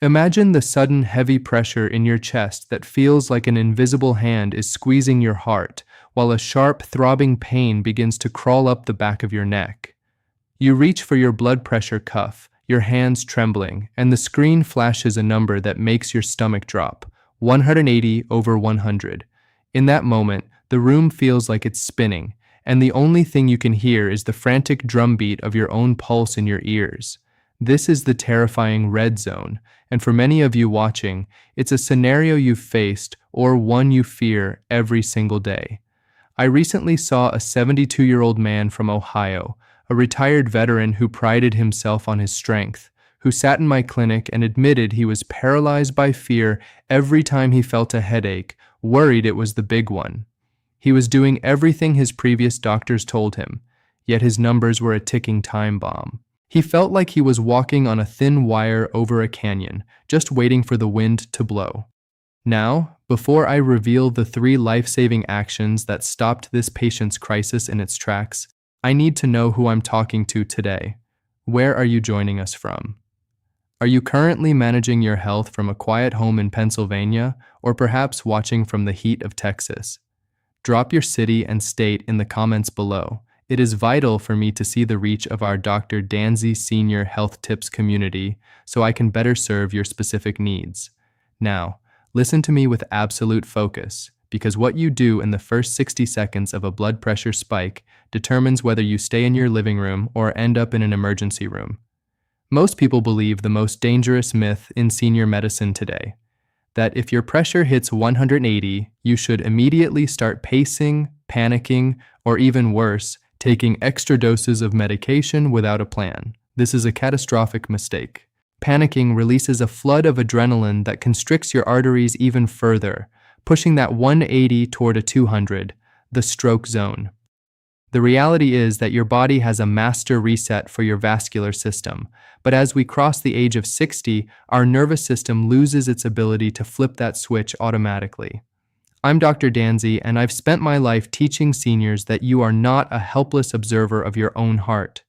Imagine the sudden heavy pressure in your chest that feels like an invisible hand is squeezing your heart, while a sharp, throbbing pain begins to crawl up the back of your neck. You reach for your blood pressure cuff, your hands trembling, and the screen flashes a number that makes your stomach drop, 180/100. In that moment, the room feels like it's spinning, and the only thing you can hear is the frantic drumbeat of your own pulse in your ears. This is the terrifying red zone, and for many of you watching, it's a scenario you've faced or one you fear every single day. I recently saw a 72-year-old man from Ohio, a retired veteran who prided himself on his strength, who sat in my clinic and admitted he was paralyzed by fear every time he felt a headache, worried it was the big one. He was doing everything his previous doctors told him, yet his numbers were a ticking time bomb. He felt like he was walking on a thin wire over a canyon, just waiting for the wind to blow. Now, before I reveal the 3 life-saving actions that stopped this patient's crisis in its tracks, I need to know who I'm talking to today. Where are you joining us from? Are you currently managing your health from a quiet home in Pennsylvania, or perhaps watching from the heat of Texas? Drop your city and state in the comments below. It is vital for me to see the reach of our Dr. Danzy Senior Health Tips community so I can better serve your specific needs. Now, listen to me with absolute focus, because what you do in the first 60 seconds of a blood pressure spike determines whether you stay in your living room or end up in an emergency room. Most people believe the most dangerous myth in senior medicine today, that if your pressure hits 180, you should immediately start pacing, panicking, or even worse, taking extra doses of medication without a plan. This is a catastrophic mistake. Panicking releases a flood of adrenaline that constricts your arteries even further, pushing that 180 toward a 200, the stroke zone. The reality is that your body has a master reset for your vascular system, but as we cross the age of 60, our nervous system loses its ability to flip that switch automatically. I'm Dr. Danzy, and I've spent my life teaching seniors that you are not a helpless observer of your own heart.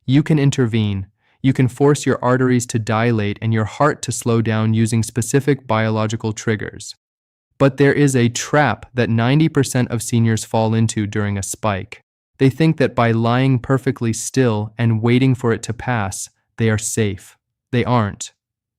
You can intervene. You can force your arteries to dilate and your heart to slow down using specific biological triggers. But there is a trap that 90% of seniors fall into during a spike. They think that by lying perfectly still and waiting for it to pass, they are safe. They aren't.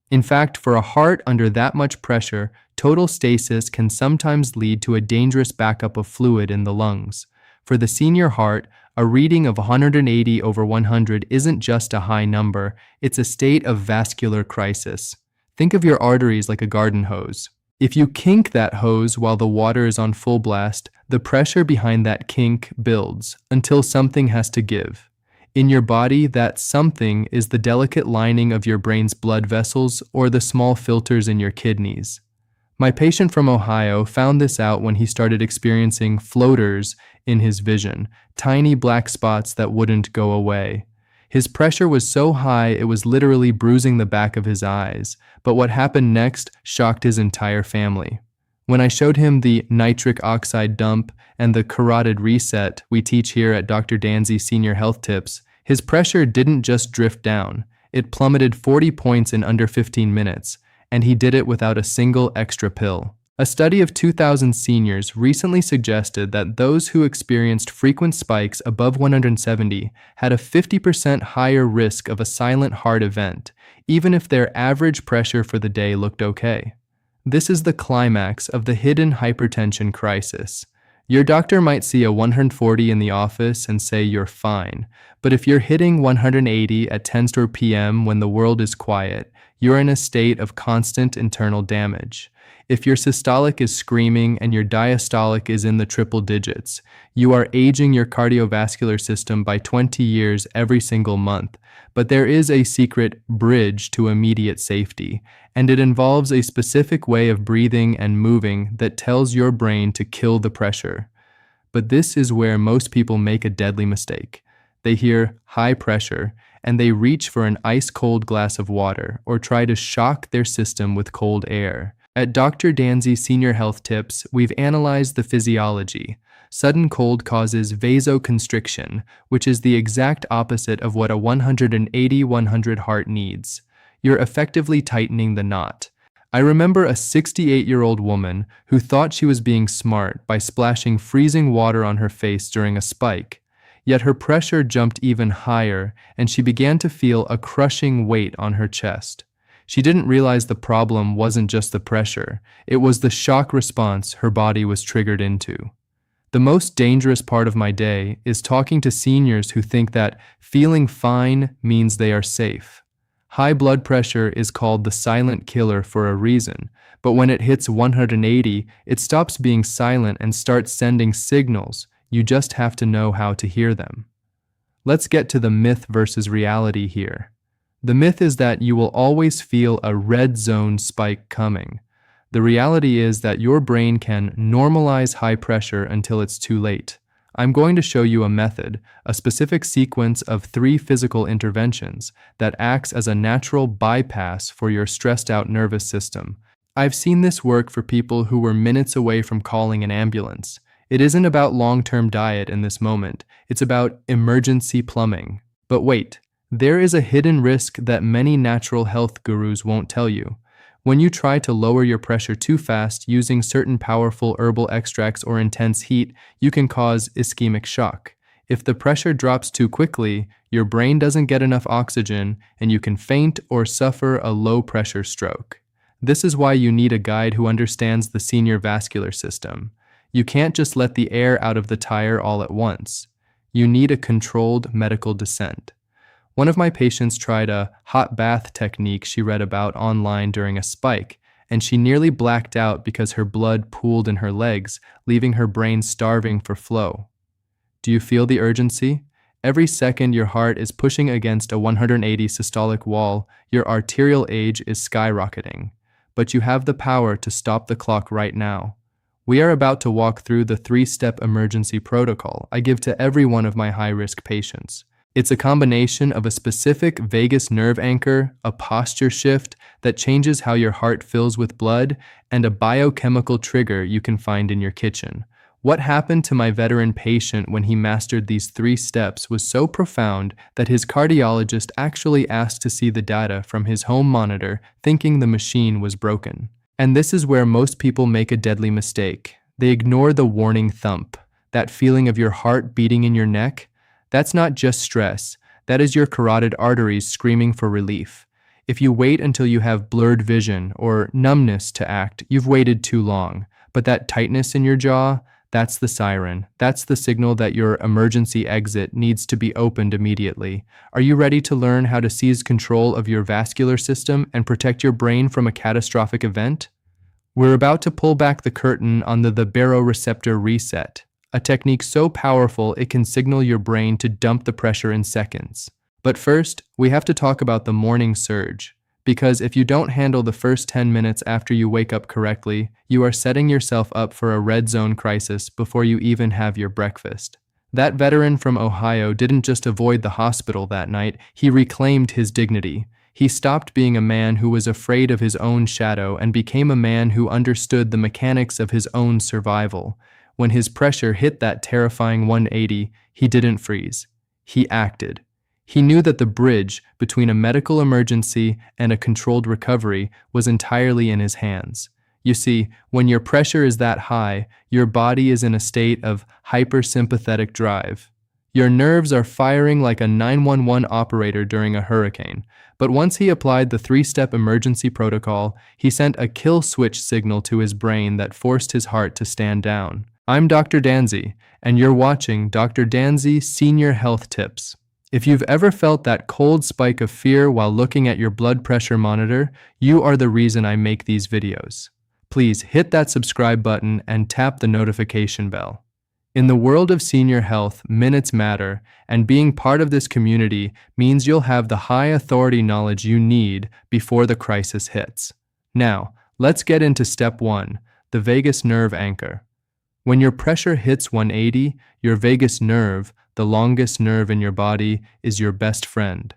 In fact, for a heart under that much pressure, total stasis can sometimes lead to a dangerous backup of fluid in the lungs. For the senior heart, a reading of 180/100 isn't just a high number, it's a state of vascular crisis. Think of your arteries like a garden hose. If you kink that hose while the water is on full blast, the pressure behind that kink builds until something has to give. In your body, that something is the delicate lining of your brain's blood vessels or the small filters in your kidneys. My patient from Ohio found this out when he started experiencing floaters in his vision, tiny black spots that wouldn't go away. His pressure was so high it was literally bruising the back of his eyes, but what happened next shocked his entire family. When I showed him the nitric oxide dump and the carotid reset we teach here at Dr. Danzy Senior Health Tips, his pressure didn't just drift down, it plummeted 40 points in under 15 minutes, and he did it without a single extra pill. A study of 2,000 seniors recently suggested that those who experienced frequent spikes above 170 had a 50% higher risk of a silent heart event, even if their average pressure for the day looked okay. This is the climax of the hidden hypertension crisis. Your doctor might see a 140 in the office and say you're fine, but if you're hitting 180 at 10 p.m. when the world is quiet, you're in a state of constant internal damage. If your systolic is screaming and your diastolic is in the triple digits, you are aging your cardiovascular system by 20 years every single month. But there is a secret bridge to immediate safety, and it involves a specific way of breathing and moving that tells your brain to kill the pressure. But this is where most people make a deadly mistake. They hear high pressure, and they reach for an ice-cold glass of water or try to shock their system with cold air. At Dr. Danzy Senior Health Tips, we've analyzed the physiology. Sudden cold causes vasoconstriction, which is the exact opposite of what a 180/100 heart needs. You're effectively tightening the knot. I remember a 68-year-old woman who thought she was being smart by splashing freezing water on her face during a spike. Yet her pressure jumped even higher, and she began to feel a crushing weight on her chest. She didn't realize the problem wasn't just the pressure, it was the shock response her body was triggered into. The most dangerous part of my day is talking to seniors who think that feeling fine means they are safe. High blood pressure is called the silent killer for a reason, but when it hits 180, it stops being silent and starts sending signals. You just have to know how to hear them. Let's get to the myth versus reality here. The myth is that you will always feel a red zone spike coming. The reality is that your brain can normalize high pressure until it's too late. I'm going to show you a method, a specific sequence of 3 physical interventions that acts as a natural bypass for your stressed out nervous system. I've seen this work for people who were minutes away from calling an ambulance. It isn't about long-term diet in this moment, it's about emergency plumbing. But wait, there is a hidden risk that many natural health gurus won't tell you. When you try to lower your pressure too fast using certain powerful herbal extracts or intense heat, you can cause ischemic shock. If the pressure drops too quickly, your brain doesn't get enough oxygen and you can faint or suffer a low-pressure stroke. This is why you need a guide who understands the senior vascular system. You can't just let the air out of the tire all at once. You need a controlled medical descent. One of my patients tried a hot bath technique she read about online during a spike, and she nearly blacked out because her blood pooled in her legs, leaving her brain starving for flow. Do you feel the urgency? Every second your heart is pushing against a 180 systolic wall, your arterial age is skyrocketing. But you have the power to stop the clock right now. We are about to walk through the 3-step emergency protocol I give to every one of my high-risk patients. It's a combination of a specific vagus nerve anchor, a posture shift that changes how your heart fills with blood, and a biochemical trigger you can find in your kitchen. What happened to my veteran patient when he mastered these 3 steps was so profound that his cardiologist actually asked to see the data from his home monitor, thinking the machine was broken. And this is where most people make a deadly mistake. They ignore the warning thump, that feeling of your heart beating in your neck. That's not just stress, that is your carotid arteries screaming for relief. If you wait until you have blurred vision or numbness to act, you've waited too long. But that tightness in your jaw, that's the siren. That's the signal that your emergency exit needs to be opened immediately. Are you ready to learn how to seize control of your vascular system and protect your brain from a catastrophic event? We're about to pull back the curtain on the baroreceptor reset, a technique so powerful it can signal your brain to dump the pressure in seconds. But first, we have to talk about the morning surge, because if you don't handle the first 10 minutes after you wake up correctly, you are setting yourself up for a red zone crisis before you even have your breakfast. That veteran from Ohio didn't just avoid the hospital that night, he reclaimed his dignity. He stopped being a man who was afraid of his own shadow and became a man who understood the mechanics of his own survival. When his pressure hit that terrifying 180, he didn't freeze. He acted. He knew that the bridge between a medical emergency and a controlled recovery was entirely in his hands. You see, when your pressure is that high, your body is in a state of hypersympathetic drive. Your nerves are firing like a 911 operator during a hurricane. But once he applied the 3-step emergency protocol, he sent a kill switch signal to his brain that forced his heart to stand down. I'm Dr. Danzy, and you're watching Dr. Danzy Senior Health Tips. If you've ever felt that cold spike of fear while looking at your blood pressure monitor, you are the reason I make these videos. Please hit that subscribe button and tap the notification bell. In the world of senior health, minutes matter, and being part of this community means you'll have the high authority knowledge you need before the crisis hits. Now, let's get into step 1, the vagus nerve anchor. When your pressure hits 180, your vagus nerve, the longest nerve in your body, is your best friend.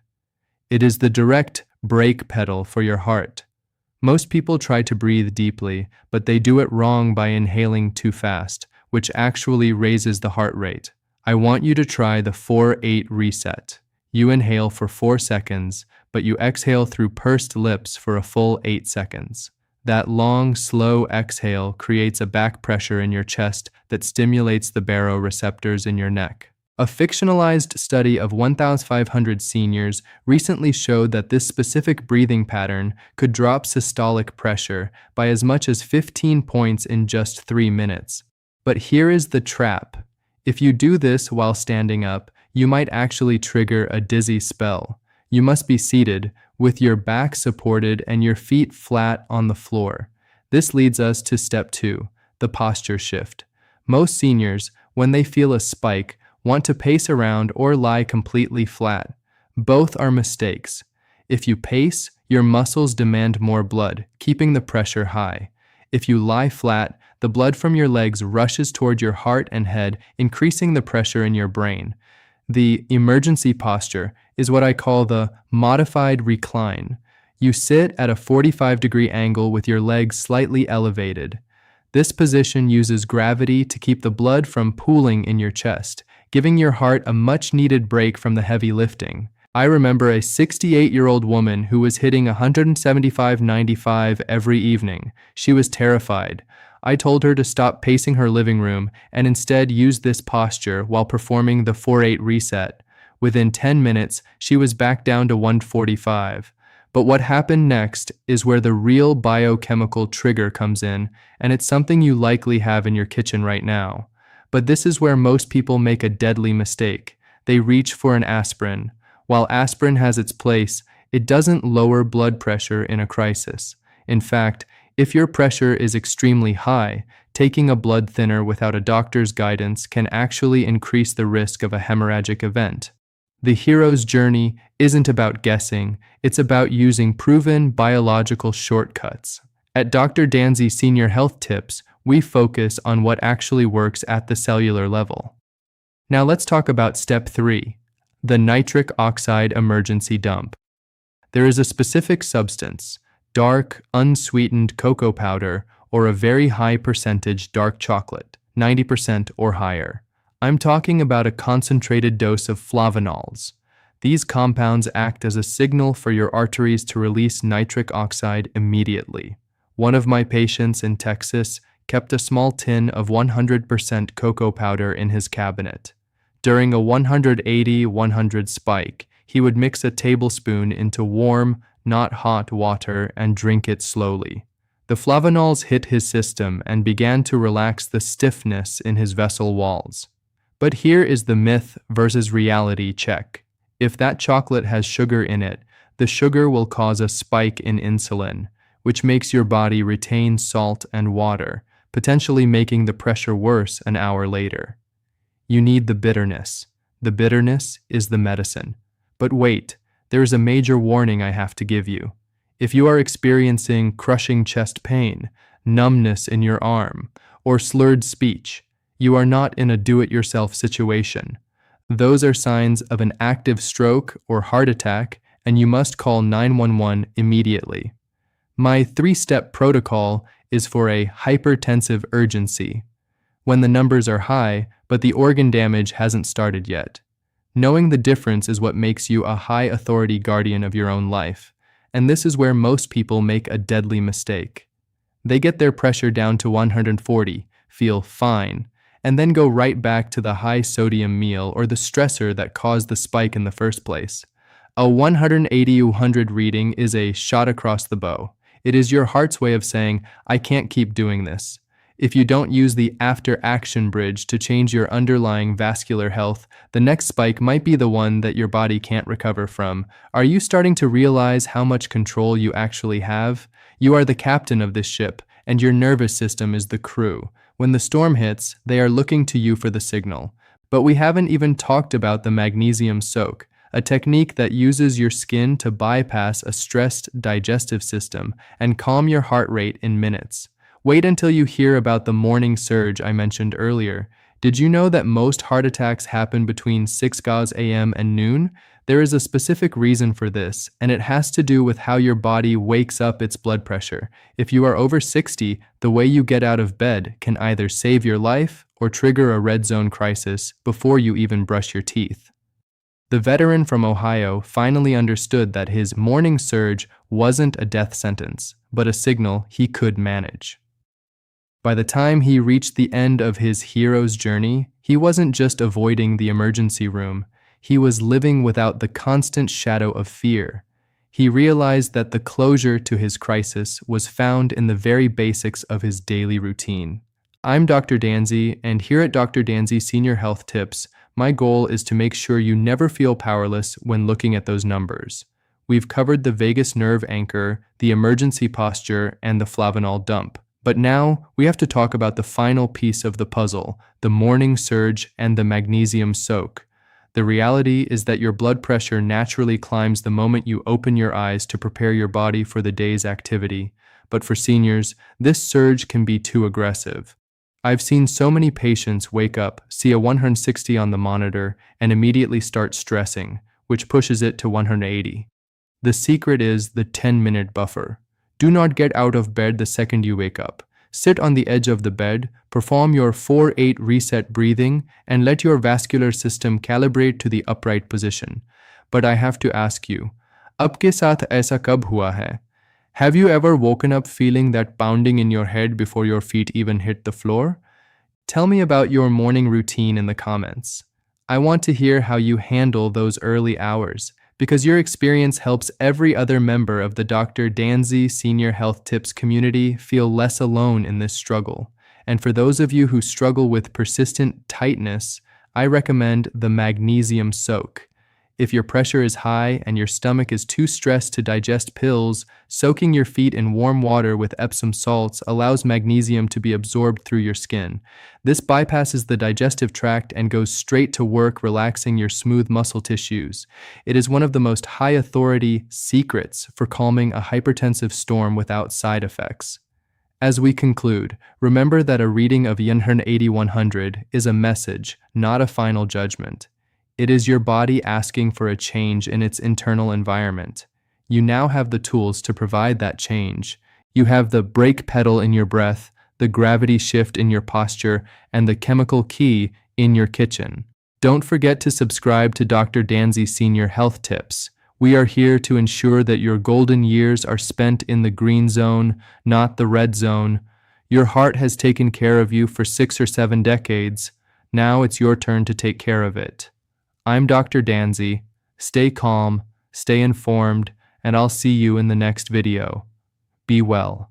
It is the direct brake pedal for your heart. Most people try to breathe deeply, but they do it wrong by inhaling too fast, which actually raises the heart rate. I want you to try the 4-8 reset. You inhale for 4 seconds, but you exhale through pursed lips for a full 8 seconds. That long, slow exhale creates a back pressure in your chest that stimulates the baroreceptors in your neck. A fictionalized study of 1,500 seniors recently showed that this specific breathing pattern could drop systolic pressure by as much as 15 points in just 3 minutes. But here is the trap. If you do this while standing up, you might actually trigger a dizzy spell. You must be seated, with your back supported and your feet flat on the floor. This leads us to step 2, the posture shift. Most seniors, when they feel a spike, want to pace around or lie completely flat. Both are mistakes. If you pace, your muscles demand more blood, keeping the pressure high. If you lie flat, the blood from your legs rushes toward your heart and head, increasing the pressure in your brain. The emergency posture is what I call the modified recline. You sit at a 45-degree angle with your legs slightly elevated. This position uses gravity to keep the blood from pooling in your chest, giving your heart a much-needed break from the heavy lifting. I remember a 68-year-old woman who was hitting 175/95 every evening. She was terrified. I told her to stop pacing her living room and instead use this posture while performing the 4-8 reset. Within 10 minutes, she was back down to 145. But what happened next is where the real biochemical trigger comes in, and it's something you likely have in your kitchen right now. But this is where most people make a deadly mistake. They reach for an aspirin. While aspirin has its place, it doesn't lower blood pressure in a crisis. In fact, if your pressure is extremely high, taking a blood thinner without a doctor's guidance can actually increase the risk of a hemorrhagic event. The hero's journey isn't about guessing, it's about using proven biological shortcuts. At Dr. Danzy Senior Health Tips, we focus on what actually works at the cellular level. Now let's talk about step 3, the nitric oxide emergency dump. There is a specific substance, dark, unsweetened cocoa powder, or a very high percentage dark chocolate, 90% or higher. I'm talking about a concentrated dose of flavanols. These compounds act as a signal for your arteries to release nitric oxide immediately. One of my patients in Texas kept a small tin of 100% cocoa powder in his cabinet. During a 180/100 spike, he would mix a tablespoon into warm, not hot water and drink it slowly. The flavanols hit his system and began to relax the stiffness in his vessel walls. But here is the myth versus reality check. If that chocolate has sugar in it, the sugar will cause a spike in insulin, which makes your body retain salt and water, potentially making the pressure worse an hour later. You need the bitterness. The bitterness is the medicine. But wait, there is a major warning I have to give you. If you are experiencing crushing chest pain, numbness in your arm, or slurred speech, you are not in a do-it-yourself situation. Those are signs of an active stroke or heart attack, and you must call 911 immediately. My 3-step protocol is for a hypertensive urgency, when the numbers are high, but the organ damage hasn't started yet. Knowing the difference is what makes you a high-authority guardian of your own life, and this is where most people make a deadly mistake. They get their pressure down to 140, feel fine, and then go right back to the high-sodium meal or the stressor that caused the spike in the first place. A 180/100 reading is a shot across the bow. It is your heart's way of saying, I can't keep doing this. If you don't use the after-action bridge to change your underlying vascular health, the next spike might be the one that your body can't recover from. Are you starting to realize how much control you actually have? You are the captain of this ship, and your nervous system is the crew. When the storm hits, they are looking to you for the signal. But we haven't even talked about the magnesium soak, a technique that uses your skin to bypass a stressed digestive system and calm your heart rate in minutes. Wait until you hear about the morning surge I mentioned earlier. Did you know that most heart attacks happen between 6 a.m. and noon? There is a specific reason for this, and it has to do with how your body wakes up its blood pressure. If you are over 60, the way you get out of bed can either save your life or trigger a red zone crisis before you even brush your teeth. The veteran from Ohio finally understood that his morning surge wasn't a death sentence, but a signal he could manage. By the time he reached the end of his hero's journey, he wasn't just avoiding the emergency room, he was living without the constant shadow of fear. He realized that the closure to his crisis was found in the very basics of his daily routine. I'm Dr. Danzy, and here at Dr. Danzy Senior Health Tips, my goal is to make sure you never feel powerless when looking at those numbers. We've covered the vagus nerve anchor, the emergency posture, and the flavanol dump. But now we have to talk about the final piece of the puzzle, the morning surge and the magnesium soak. The reality is that your blood pressure naturally climbs the moment you open your eyes to prepare your body for the day's activity. But for seniors, this surge can be too aggressive. I've seen so many patients wake up, see a 160 on the monitor, and immediately start stressing, which pushes it to 180. The secret is the 10-minute buffer. Do not get out of bed the second you wake up. Sit on the edge of the bed, perform your 4-8 reset breathing, and let your vascular system calibrate to the upright position. But I have to ask you, आपके साथ ऐसा कब हुआ है? Have you ever woken up feeling that pounding in your head before your feet even hit the floor? Tell me about your morning routine in the comments. I want to hear how you handle those early hours, because your experience helps every other member of the Dr. Danzy Senior Health Tips community feel less alone in this struggle. And for those of you who struggle with persistent tightness, I recommend the magnesium soak. If your pressure is high and your stomach is too stressed to digest pills, soaking your feet in warm water with Epsom salts allows magnesium to be absorbed through your skin. This bypasses the digestive tract and goes straight to work relaxing your smooth muscle tissues. It is one of the most high-authority secrets for calming a hypertensive storm without side effects. As we conclude, remember that a reading of 100 is a message, not a final judgment. It is your body asking for a change in its internal environment. You now have the tools to provide that change. You have the brake pedal in your breath, the gravity shift in your posture, and the chemical key in your kitchen. Don't forget to subscribe to Dr. Danzy Senior Health Tips. We are here to ensure that your golden years are spent in the green zone, not the red zone. Your heart has taken care of you for 6 or 7 decades. Now it's your turn to take care of it. I'm Dr. Danzy. Stay calm, stay informed, and I'll see you in the next video. Be well.